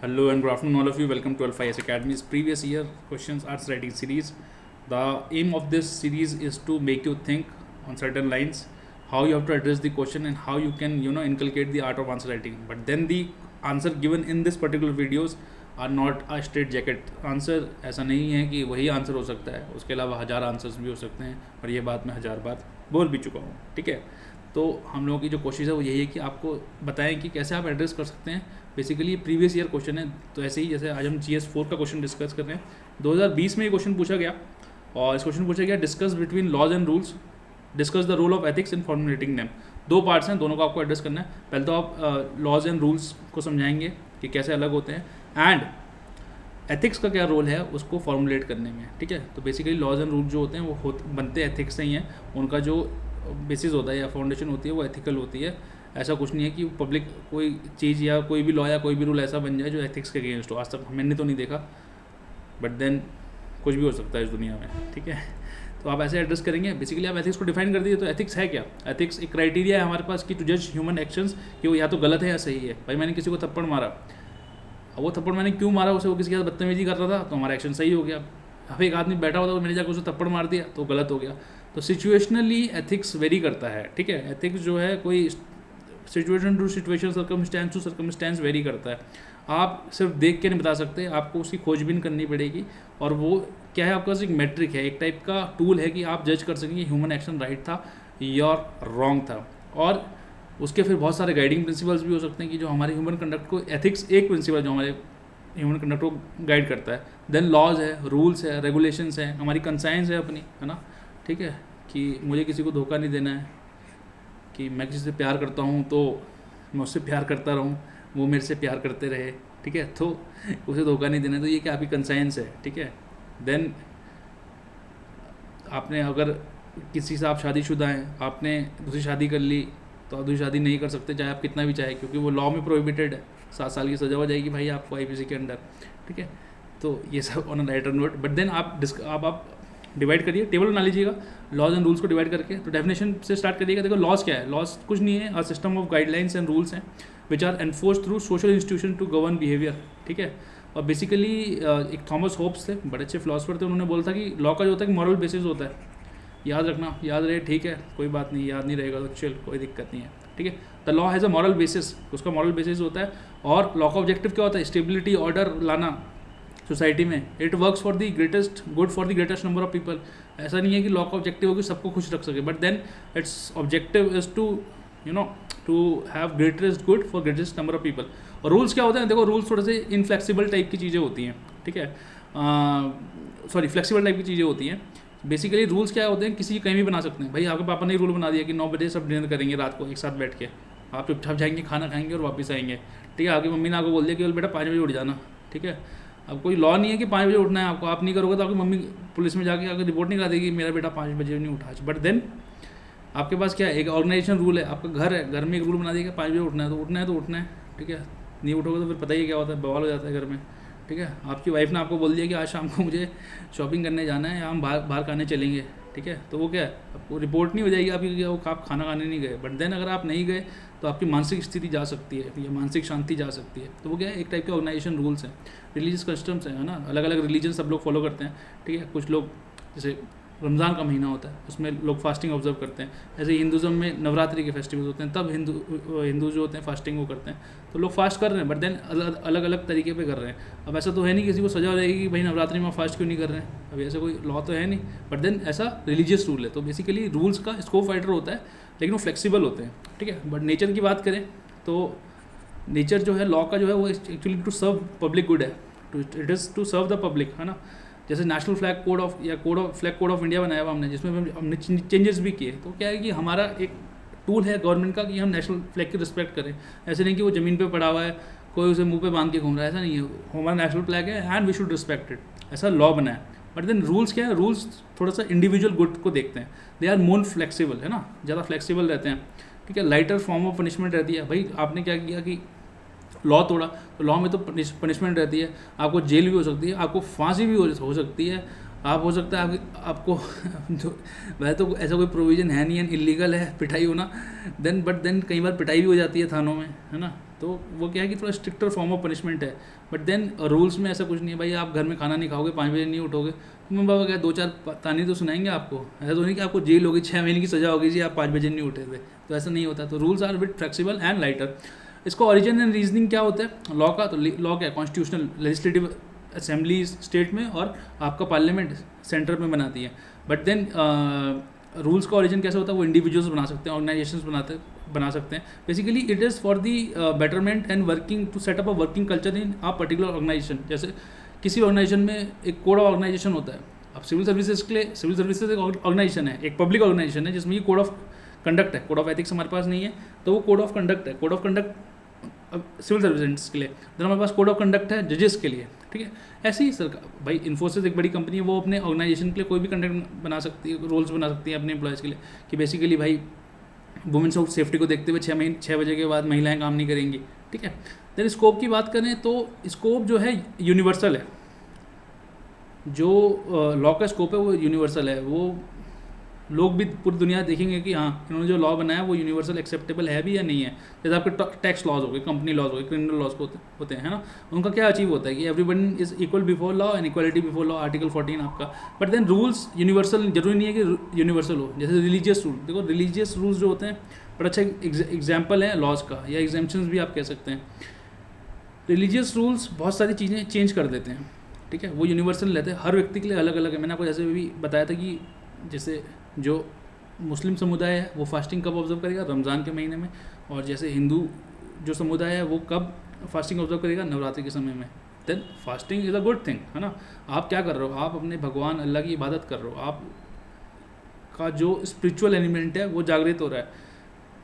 Hello and good afternoon, all of you. Welcome to Alpha S Academy's previous year questions arts writing series. The aim of this series is to make you think on certain lines, how you have to address the question and how you can inculcate the art of answer writing. But then the answer given in this particular videos are not a straight jacket answer. ऐसा नहीं है कि वही answer हो सकता है, उसके अलावा 1000 आंसर्स भी हो सकते हैं और ये बात मैं 1000 बार बोल भी चुका हूँ. ठीक है, तो हम लोगों की जो कोशिश है वो यही है कि आपको बताएं कि कैसे आप एड्रेस कर सकते हैं. बेसिकली ये प्रीवियस ईयर क्वेश्चन है, तो ऐसे ही जैसे आज हम GS4 का क्वेश्चन डिस्कस कर रहे हैं. 2020 में ये क्वेश्चन पूछा गया और इस क्वेश्चन पूछा गया discuss between laws and rules, discuss the role of ethics in formulating them. 2 parts हैं, दोनों को आपको एड्रेस करना है. पहले तो आप लॉज एंड रूल्स को समझाएंगे कि कैसे अलग होते हैं एंड एथिक्स का क्या रोल है उसको फॉर्मुलेट करने में. ठीक है, तो बेसिकली लॉज एंड रूल जो होते हैं वो बनते एथिक्स से ही हैं. उनका जो बेसिस होता है या फाउंडेशन होती है वो एथिकल होती है. ऐसा कुछ नहीं है कि पब्लिक कोई चीज़ या कोई भी लॉ या कोई भी रूल ऐसा बन जाए जो एथिक्स के अगेंस्ट हो. आज तक मैंने तो नहीं देखा, बट देन कुछ भी हो सकता है इस दुनिया में. ठीक है, तो आप ऐसे एड्रेस करेंगे. बेसिकली आप एथिक्स को डिफाइन कर दीजिए. तो एथिक्स है क्या? एथिक्स एक क्राइटेरिया है हमारे पास कि टू जज ह्यूमन एक्शंस कि वो या तो गलत है या सही है. भाई मैंने किसी को थप्पड़ मारा, अब वो थप्पड़ मैंने क्यों मारा, उसे वो किसी के साथ बदतमीजी कर रहा था तो हमारा एक्शन सही हो गया. अब एक आदमी बैठा हुआ था तो मैंने जाकर उसे थप्पड़ मार दिया तो गलत हो गया. तो सिचुएशनली एथिक्स वेरी करता है. ठीक है, एथिक्स जो है कोई situation to situation, circumstance to circumstance vary करता है. आप सिर्फ देख के नहीं बता सकते, आपको उसकी खोजबीन करनी पड़ेगी. और वो क्या है, आपके पास एक मेट्रिक है, एक टाइप का टूल है कि आप जज कर सकें कि ह्यूमन एक्शन राइट था या रॉन्ग था. और उसके फिर बहुत सारे गाइडिंग प्रिंसिपल्स भी हो सकते हैं कि जो हमारे ह्यूमन कंडक्ट को, एथिक्स एक प्रिंसिपल जो हमारे ह्यूमन कंडक्ट को गाइड करता है. देन लॉज है, रूल्स है, रेगुलेशंस है, हमारी कंसाइंस है अपनी, है ना. ठीक है, कि मुझे किसी को धोखा नहीं देना है, कि मैं किसी से प्यार करता हूँ तो मैं उससे प्यार करता रहूँ, वो मेरे से प्यार करते रहे. ठीक है, तो उसे धोखा नहीं देना. तो ये क्या आपकी कंसाइंस है. ठीक है, देन आपने अगर किसी से आप शादीशुदा हैं, आपने दूसरी शादी कर ली तो आप दूसरी शादी नहीं कर सकते चाहे आप कितना भी चाहे, क्योंकि वो लॉ में प्रोहिबिटेड है. 7 साल की सजा हो जाएगी भाई आपको IPC के अंडर. ठीक है, तो ये सब on a lighter note. But then divide डिवाइड करिए, टेबल बना लीजिएगा लॉज एंड रूल्स को डिवाइड करके. तो डेफिनेशन से स्टार्ट करिएगा. देखो लॉज क्या है. लॉज कुछ नहीं है, a system of guidelines and rules हैं which are enforce through social institution to govern behaviour. ठीक है, और बेसिकली एक थॉमस होब्स थे, बड़े अच्छे फिलोसफर थे. उन्होंने बोला था कि लॉ का जो होता है मॉरल बेसिस होता है. याद रखना, याद रहे. ठीक है, कोई बात नहीं, याद नहीं रहेगा तो चल कोई दिक्कत नहीं है. ठीक है, the law has a moral basis, उसका मॉरल बेसिस होता है. और लॉ का ऑब्जेक्टिव क्या होता है? स्टेबिलिटी, ऑर्डर लाना सोसाइटी में. It works for the greatest good for the greatest number of people. ऐसा नहीं है कि लॉ का ऑब्जेक्टिव हो कि सबको खुश रख सके, but then it's objective is to have greatest good for greatest number of people. और रूल्स क्या होते हैं? देखो रूल्स थोड़े से इनफ्लेक्सिबल टाइप की चीज़ें होती हैं. ठीक है, सॉरी फ्लेक्सिबल टाइप की चीज़ें होती हैं. बेसिकली रूल्स क्या होते हैं, किसी की कहीं भी बना सकते हैं. भाई आपके पापा ने रूल बना दिया कि 9 बजे सब डिनर करेंगे रात को एक साथ बैठ के, आप चुपचाप जाएंगे, खाना खाएंगे और वापस आएंगे. ठीक है, आपकी मम्मी ने आपको बोल दिया कि बेटा 5 बजे उठ जाना. ठीक है, अब कोई लॉ नहीं है कि 5 बजे उठना है आपको. आप नहीं करोगे तो आपकी मम्मी पुलिस में जाके अगर रिपोर्ट नहीं करा देगी मेरा बेटा 5 बजे नहीं उठा. बट देन आपके पास क्या है, एक ऑर्गेनाइजेशन रूल है. आपका घर है, घर में एक रूल बना दिया 5 बजे उठना है तो उठना है तो उठना है. ठीक है, नहीं उठोगे तो फिर पता ही क्या होता है, बवाल हो जाता है घर में. ठीक है, आपकी वाइफ ने आपको बोल दिया कि आज शाम को मुझे शॉपिंग करने जाना है या हम बाहर खाने चलेंगे. ठीक है, तो वो क्या है, आपको रिपोर्ट नहीं हो जाएगी आपकी कि वो आप खाना खाने नहीं गए. बट देन अगर आप नहीं गए तो आपकी मानसिक स्थिति जा सकती है या मानसिक शांति जा सकती है. तो वो क्या है, एक टाइप के ऑर्गेनाइजेशन रूल्स हैं, रिलीजियस कस्टम्स हैं, है ना. अलग अलग रिलीजन सब लोग फॉलो करते हैं. ठीक है, कुछ लोग जैसे रमज़ान का महीना होता है उसमें लोग फास्टिंग ऑब्जर्व करते हैं. ऐसे हिंदुज़म में नवरात्रि के फेस्टिवल्स होते हैं, तब हिंदू जो होते हैं फास्टिंग वो करते हैं. तो लोग फास्ट कर रहे हैं, बट देन अलग अलग तरीके पे कर रहे हैं. अब ऐसा तो है नहीं किसी को सजा हो जाएगी कि भाई नवरात्रि में फास्ट क्यों नहीं कर रहे हैं. अभी ऐसा कोई लॉ तो है नहीं, बट देन ऐसा रिलीजियस रूल है. तो बेसिकली रूल्स का स्कोप वाइडर होता है, लेकिन वो फ्लेक्सिबल होते हैं. ठीक है, बट नेचर की बात करें तो नेचर जो है लॉ का जो है वो actually to serve public good है. It is to serve the public, है ना. जैसे नेशनल फ्लैग कोड ऑफ या फ्लैग कोड ऑफ इंडिया बनाया हुआ हमने, जिसमें हमने चेंजेस भी किए. तो क्या है कि हमारा एक टूल है गवर्नमेंट का कि हम नेशनल फ्लैग की रिस्पेक्ट करें. ऐसे नहीं कि वो ज़मीन पे पड़ा हुआ है, कोई उसे मुंह पे बांध के घूम रहा है, ऐसा नहीं है. हमारा नेशनल फ्लैग है and we should respect it. ऐसा लॉ बना है. बट देन रूल्स क्या है, रूल्स थोड़ा सा इंडिविजुअल गुड को देखते हैं. दे आर मोर फ्लेक्सिबल, है ना, ज़्यादा फ्लेक्सिबल रहते हैं. ठीक है, लाइटर फॉर्म ऑफ पनिशमेंट रहती है. भाई आपने क्या किया कि लॉ तोड़ा, तो लॉ में तो पनिशमेंट रहती है. आपको जेल भी हो सकती है, आपको फांसी भी हो सकती है. आप हो सकता है आपको वैसे तो ऐसा कोई प्रोविज़न है नहीं, इलीगल है पिटाई होना. बट देन कई बार पिटाई भी हो जाती है थानों में, है ना. तो वो क्या है कि थोड़ा स्ट्रिक्टर फॉर्म ऑफ पनिशमेंट है। बट देन रूल्स में ऐसा कुछ नहीं है भाई, आप घर में खाना नहीं खाओगे, 5 बजे नहीं उठोगे, तो मम्मी पापा क्या 2-4 ताने तो सुनाएंगे आपको, ऐसा तो नहीं कि आपको जेल होगी, 6 महीने की सज़ा होगी जी आप 5 बजे नहीं उठे थे, तो ऐसा नहीं होता। तो rules are bit flexible and lighter. इसका ओरिजिन एंड रीजनिंग क्या होता है लॉ का, तो लॉ क्या है, कॉन्स्टिट्यूशनल लेजिस्लेटिव असेंबली स्टेट में और आपका पार्लियामेंट सेंटर में बनाती है। बट देन रूल्स का ओरिजिन कैसा होता है, वो इंडिविजुअल्स बना सकते हैं, ऑर्गेनाइजेशंस बना सकते हैं। Basically it is for the betterment and working to set up a working culture in a particular organisation. जैसे किसी ऑर्गेनाइजेशन में एक कोड ऑफ ऑर्गेनाइजेशन होता है। अब सिविल सर्विसेज के लिए, सिविल सर्विसेज एक ऑर्गेनाइजेशन है, एक पब्लिक ऑर्गेनाइजेशन है जिसमें कि कोड ऑफ कंडक्ट है, कोड ऑफ एथिक्स हमारे पास नहीं है, तो वो कोड ऑफ कंडक्ट है। कोड ऑफ कंडक्ट सिविल सर्विसेंट्स के लिए, देन हमारे पास कोड ऑफ कंडक्ट है जजेस के लिए, ठीक है। ऐसे ही सरकार, भाई इन्फोसिस एक बड़ी कंपनी है, वो अपने ऑर्गेनाइजेशन के लिए कोई भी कंडक्ट बना सकती है, रूल्स बना सकती है अपने एम्प्लॉयज़ के लिए, कि बेसिकली भाई वुमेन्स ऑफ सेफ्टी को देखते हुए 6 बजे के बाद महिलाएं काम नहीं करेंगी, ठीक है। देन स्कोप की बात करें तो स्कोप जो है यूनिवर्सल है, जो लॉ का स्कोप है वो यूनिवर्सल है। वो लोग भी पूरी दुनिया देखेंगे कि हाँ इन्होंने जो लॉ बनाया वो यूनिवर्सल एक्सेप्टेबल है भी या नहीं है। जैसे आपके टैक्स लॉज हो गए, कंपनी लॉज हो गए, क्रिमिनल लॉज होते हैं, है ना, उनका क्या अचीव होता है कि everyone is equal before law and equality before law, article 14 आपका। बट देन रूल्स यूनिवर्सल जरूरी नहीं है कि यूनिवर्सल हो। जैसे रिलीजियस रूल, देखो रिलीजियस रूल्स जो होते हैं बड़ा अच्छा एग्जाम्पल है लॉज का, या एग्जाम्पशंस भी आप कह सकते हैं। रिलीजियस रूल्स बहुत सारी चीज़ें चेंज कर देते हैं, ठीक है, वो यूनिवर्सल रहते हैं, हर व्यक्ति के लिए अलग अलग है। मैंने आपको जैसे भी बताया था कि जैसे जो मुस्लिम समुदाय है वो फास्टिंग कब ऑब्जर्व करेगा, रमज़ान के महीने में, और जैसे हिंदू जो समुदाय है वो कब फास्टिंग ऑब्जर्व करेगा, नवरात्रि के समय में। Then fasting is a good thing, है ना। आप क्या कर रहे हो, आप अपने भगवान अल्लाह की इबादत कर रहे हो, आप का जो स्पिरिचुअल एलिमेंट है वो जागृत हो रहा है,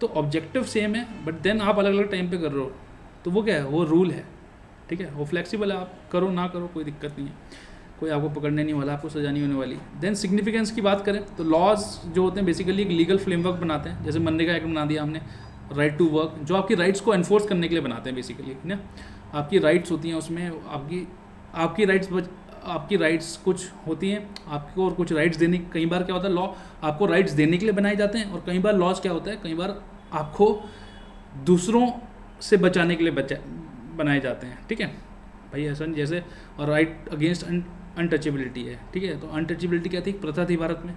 तो ऑब्जेक्टिव सेम है, बट देन आप अलग अलग टाइम पे कर रहे हो, तो वो क्या है, वो रूल है, ठीक है, वो फ्लेक्सिबल है, आप करो ना करो कोई दिक्कत नहीं है, कोई आपको पकड़ने नहीं वाला, आपको सजा नहीं होने वाली। देन सिग्निफिकेंस की बात करें तो लॉज जो होते हैं बेसिकली एक लीगल फ्रेमवर्क बनाते हैं। जैसे मनरेगा एक्ट बना दिया हमने, राइट टू वर्क, जो आपकी राइट्स को एनफोर्स करने के लिए बनाते हैं बेसिकली, ना। आपकी राइट्स होती हैं उसमें, आपकी राइट्स कुछ होती हैं आपको, और कुछ राइट्स देने, कई बार क्या होता है लॉ आपको राइट्स देने के लिए बनाए जाते हैं, और कई बार लॉज क्या होता है, कई बार आपको दूसरों से बचाने के लिए बनाए जाते हैं, ठीक है भाई। ऐसा जैसे और राइट अगेंस्ट अनटचेबिलिटी है, ठीक है। तो अनटचेबिलिटी क्या थी, प्रथा थी भारत में,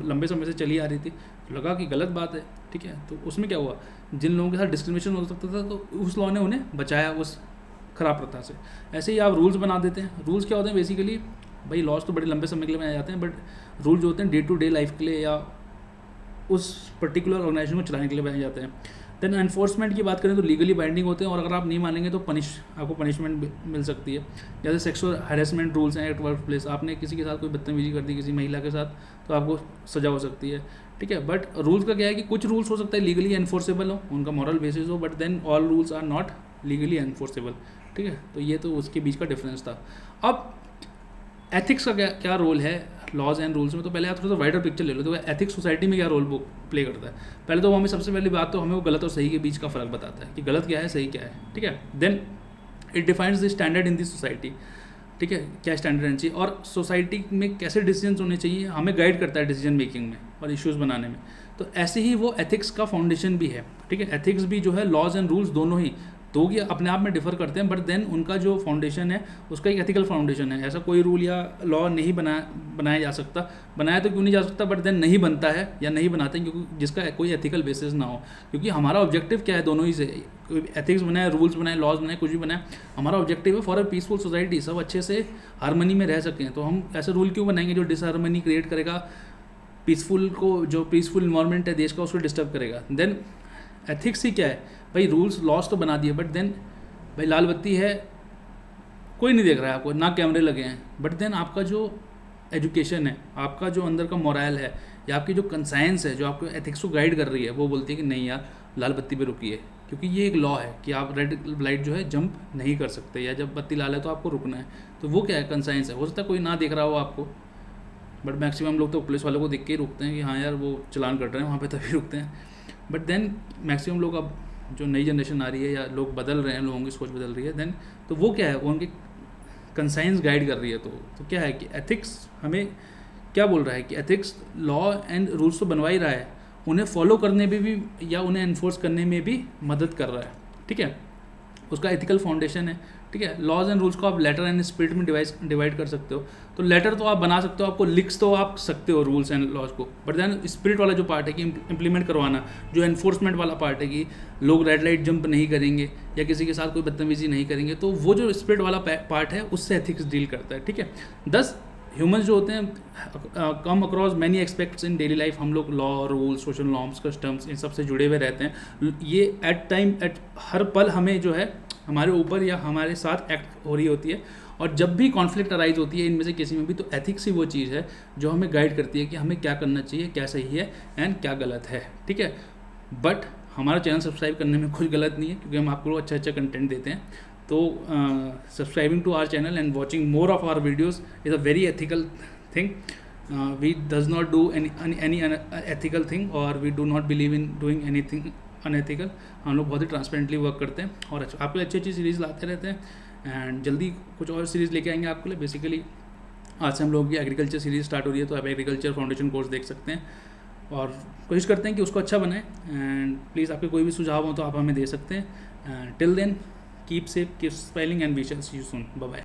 लंबे समय से चली आ रही थी, लगा कि गलत बात है, ठीक है। तो उसमें क्या हुआ, जिन लोगों के साथ डिस्क्रिमिनेशन हो सकता था तो उस लॉ ने उन्हें बचाया उस खराब प्रथा से। ऐसे ही आप रूल्स बना देते हैं। रूल्स क्या होते हैं बेसिकली, भाई लॉज तो बड़े लंबे समय के लिए बनाए जाते हैं, बट रूल जो होते हैं डे टू डे लाइफ के लिए या उस पर्टिकुलर ऑर्गेनाइजेशन को चलाने के लिए बनाए जाते हैं। देन एनफोर्समेंट की बात करें तो लीगली बाइंडिंग होते हैं, और अगर आप नहीं मानेंगे तो आपको पनिशमेंट मिल सकती है। जैसे सेक्सुअल हैरेसमेंट रूल्स हैं एट वर्क प्लेस, आपने किसी के साथ कोई बदतमीजी कर दी किसी महिला के साथ, तो आपको सजा हो सकती है, ठीक है। बट रूल्स का क्या है कि कुछ रूल्स हो सकता है लीगली एनफोर्सेबल हो, उनका मॉरल बेसिस हो, but then all rules are not legally enforceable, ठीक है। तो ये तो उसके बीच का डिफरेंस था। अब एथिक्स का क्या रोल है लॉज एंड रूल्स में, तो पहले आप थोड़ा सा वाइडर पिक्चर ले लो, तो एथिक्स सोसाइटी में क्या रोल प्ले करता है। पहले तो हमें सबसे पहली बात तो हमें वो गलत और सही के बीच का फ़र्क बताता है कि गलत क्या है सही क्या है, ठीक है। Then it defines the standard in the society, ठीक है, क्या स्टैंडर्ड रहना चाहिए और सोसाइटी में कैसे डिसीजन होने चाहिए, हमें गाइड करता है डिसीजन मेकिंग में और इश्यूज़ बनाने में। तो ऐसे ही वो एथिक्स का फाउंडेशन भी है, ठीक है। एथिक्स भी जो है लॉज एंड रूल्स दोनों ही तो कि अपने आप में डिफर करते हैं, बट देन उनका जो फाउंडेशन है उसका एक एथिकल फाउंडेशन है। ऐसा कोई रूल या लॉ नहीं बनाया जा सकता, बनाया तो क्यों नहीं जा सकता, बट देन नहीं बनता है या नहीं बनाते हैं क्योंकि जिसका कोई एथिकल बेसिस ना हो। क्योंकि हमारा ऑब्जेक्टिव क्या है दोनों ही से, एथिक्स बनाए, रूल्स बनाए, लॉज बनाए, कुछ भी बनाए, हमारा ऑब्जेक्टिव है फॉर अ पीसफुल सोसाइटी, सब अच्छे से हारमनी में रह सकें। तो हम ऐसे रूल क्यों बनाएंगे जो डिसहारमनी क्रिएट करेगा, पीसफुल इन्वायरमेंट है देश का उसको डिस्टर्ब करेगा। देन एथिक्स ही क्या है भाई, रूल्स लॉज तो बना दिए, बट देन भाई लाल बत्ती है, कोई नहीं देख रहा है आपको, ना कैमरे लगे हैं, बट देन आपका जो एजुकेशन है, आपका जो अंदर का मोरल है, या आपकी जो कंसाइंस है जो आपको एथिक्स को गाइड कर रही है, वो बोलती है कि नहीं यार लाल बत्ती पे रुकिए, क्योंकि ये एक लॉ है कि आप रेड लाइट जो है जंप नहीं कर सकते, या जब बत्ती लाल है तो आपको रुकना है। तो वो क्या है, कंसाइंस है। हो सकता है कोई ना देख रहा हो आपको, बट मैक्सिमम लोग तो पुलिस वालों को देख के ही रुकते हैं कि हाँ यार वो चलान कट रहे हैं वहाँ पे, तभी रुकते हैं। बट देन मैक्सिमम लोग, अब जो नई जनरेशन आ रही है या लोग बदल रहे हैं, लोगों की सोच बदल रही है, देन तो वो क्या है, उनकी कंसाइंस गाइड कर रही है। तो क्या है कि एथिक्स हमें क्या बोल रहा है कि एथिक्स लॉ एंड रूल्स तो बनवा ही रहा है, उन्हें फॉलो करने में भी या उन्हें एनफोर्स करने में भी मदद कर रहा है, ठीक है। उसका एथिकल फाउंडेशन है, ठीक है। लॉज एंड रूल्स को आप लेटर एंड स्पिरिट में डिवाइड कर सकते हो। तो लेटर तो आप बना सकते हो, आपको लिख तो आप सकते हो रूल्स एंड लॉज को, बट देन स्पिरिट वाला जो पार्ट है कि इम्प्लीमेंट करवाना, जो एनफोर्समेंट वाला पार्ट है कि लोग रेड लाइट जंप नहीं करेंगे या किसी के साथ कोई बदतमीजी नहीं करेंगे, तो वो जो स्पिरिट वाला पार्ट है उससे एथिक्स डील करता है, ठीक है। 10 ह्यूमंस जो होते हैं come across many expects in daily life. हम लोग law, rules, social norms, customs इन सब से जुड़े हुए रहते हैं। ये एट हर पल हमें जो है हमारे ऊपर या हमारे साथ एक्ट हो रही होती है, और जब भी कॉन्फ्लिक्ट अराइज होती है इनमें से किसी में भी, तो एथिक्स ही वो चीज़ है जो हमें गाइड करती है कि हमें क्या करना चाहिए, क्या सही है एंड क्या गलत है, ठीक है। बट हमारा चैनल सब्सक्राइब करने में कुछ गलत नहीं है, क्योंकि हम आपको अच्छा कंटेंट देते हैं। तो subscribing to our channel and watching more of our videos is a very ethical thing. We does not do any ethical thing, or we do not believe in doing anything unethical. हम लोग बहुत ही transparently work करते हैं और आपके लिए अच्छी series लाते रहते हैं, एंड जल्दी कुछ और सीरीज़ लेके आएंगे आपके लिए। बेसिकली आज से हम लोगों की एग्रीकल्चर सीरीज़ स्टार्ट हो रही है, तो आप एग्रीकल्चर फाउंडेशन कोर्स देख सकते हैं, और कोशिश करते हैं कि उसको अच्छा बनाएं। एंड प्लीज़ आपके कोई भी सुझाव हो तो आप हमें दे सकते हैं। Till then, keep safe, keep smiling, and we shall see you soon. Bye bye.